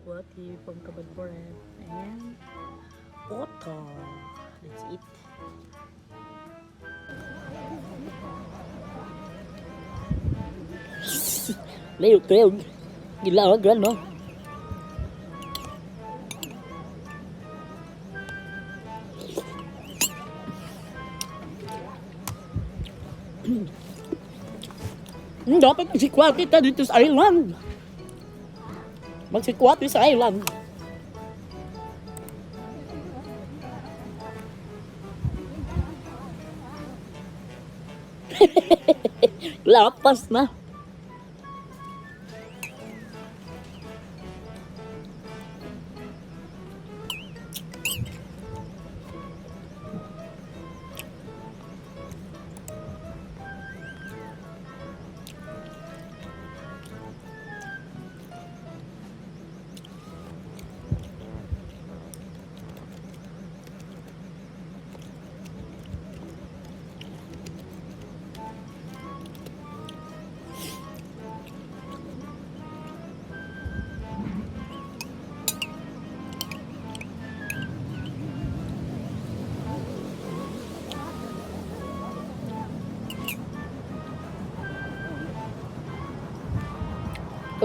buati pangkabadboran and water. Let's eat. Lấy được kêu gila lah gran no. Dapat magsikwat kita dito sa island. Magsikwat sa island. Lapas na.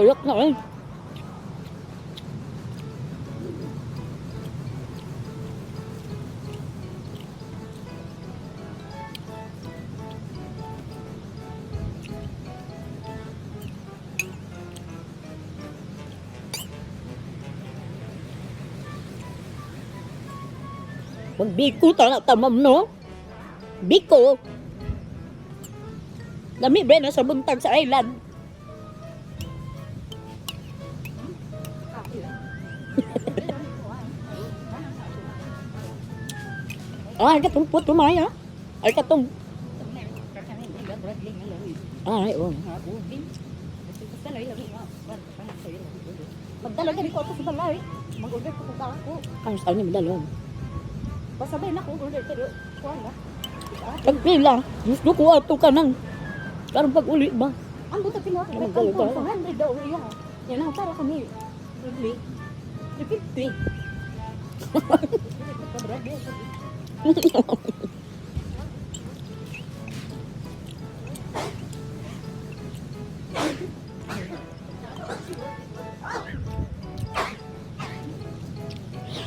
Rất nổi. Biko ta tamam no. Biko. Dami bre na sa buntag sa island. Ay katong puto may ha. Ay katong. Ay oh. Magdala gani ko sa balay. Mag-order ko sa ako. Ang saan ni madalon. Pasabay na ko order pero kuan na. Pagpila, gusto ko ato ka nang. Karon pag uli ba? Ang buta tinawag ko. Ang 100 daw iya. Yan ang para kami. Uli. 50.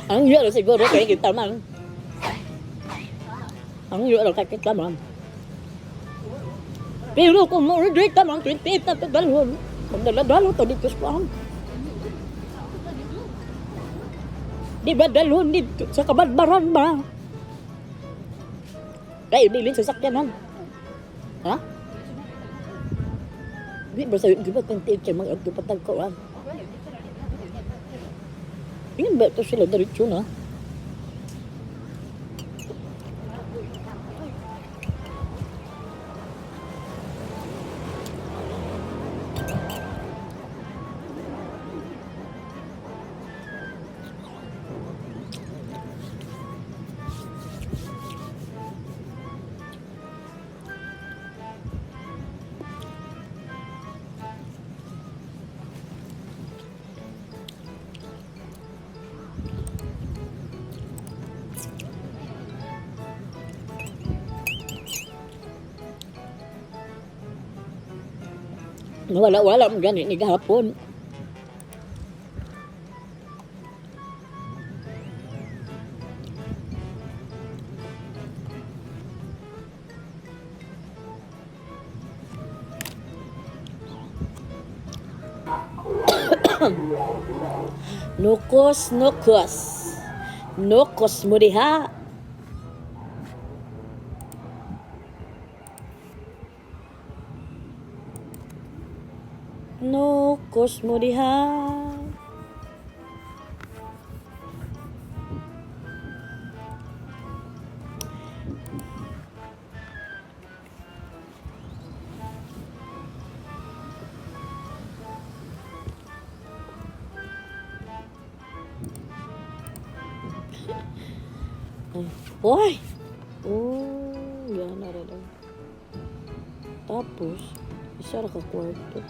Ang yun siguro kaya kita man. Ang yun kaya kita man. Pero kung mo-order ka man, 28 na ito dalhon. Magdala-dalo ito dito sa pahang. Di ba dalhon dito sa kabadbaran ba? Kaya bilin sa sakyanan. Ha? Di ba sa'yo, di ba kang teacher mag-agto patagkauan? Ingin ba ito sila diretso na? Wala-wala mo gani ni gahapon. Nukos. Nukos mo diha. Nukos mo diha. Why? Oh, yan na rin. Tapos, isa ra ka kwarto.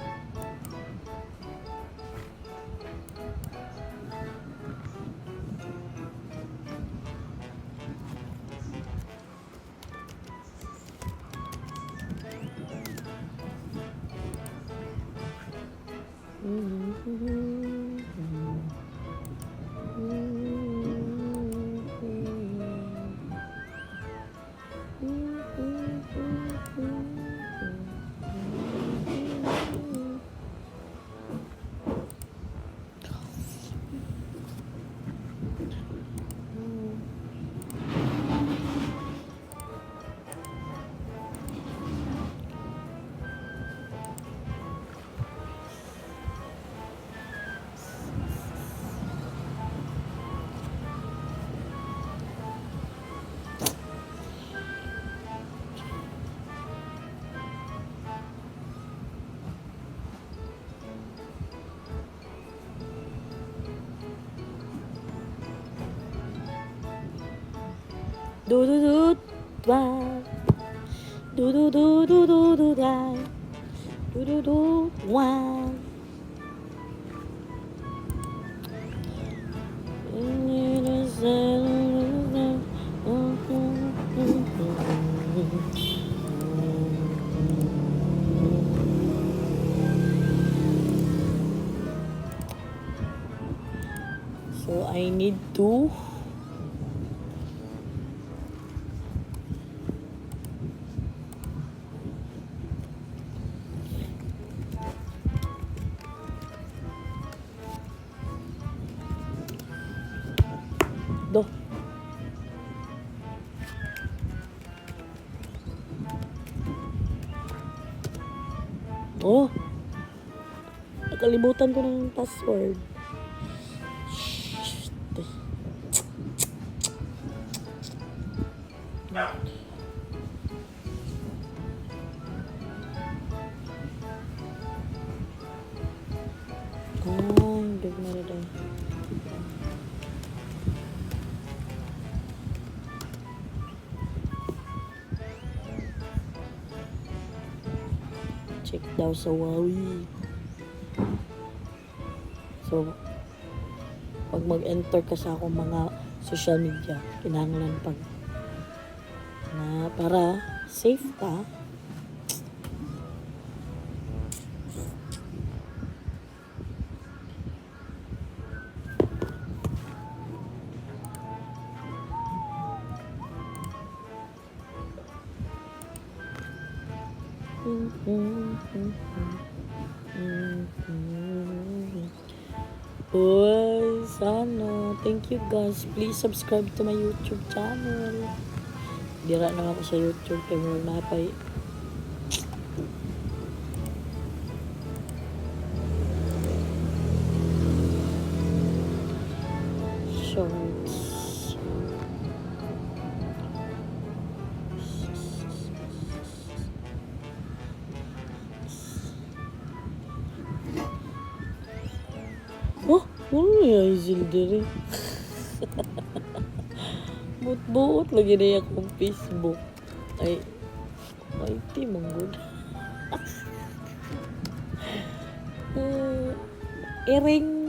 Do do do da. Do do do do do do da. Do do do wa. So I need to do. Oh, nakalimutan ko ng password. Shit. Oh, hindi ko na. Check daw sa Huawei. So, pag mag-enter ka sa akong mga social media, kinahanglan pag na para safe ka. Boy, sana. Thank you guys. Please subscribe to my YouTube channel. Dira na ako sa YouTube kay mo napay. Shorts. Oh, ano yung Izil diri? Buot-buot lagi na akong Facebook. Ay, mong good. Iring.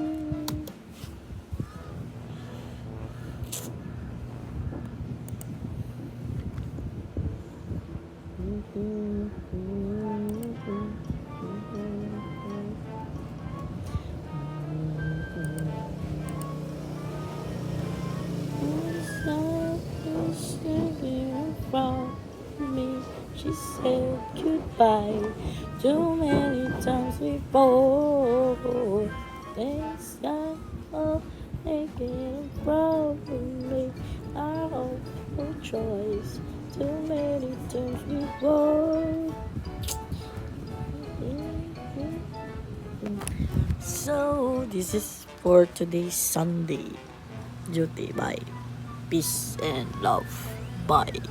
From me, she said goodbye too many times before. Things that are making from me are no choice too many times before. So this is for today's Sunday duty. Bye. Peace and love. Bye.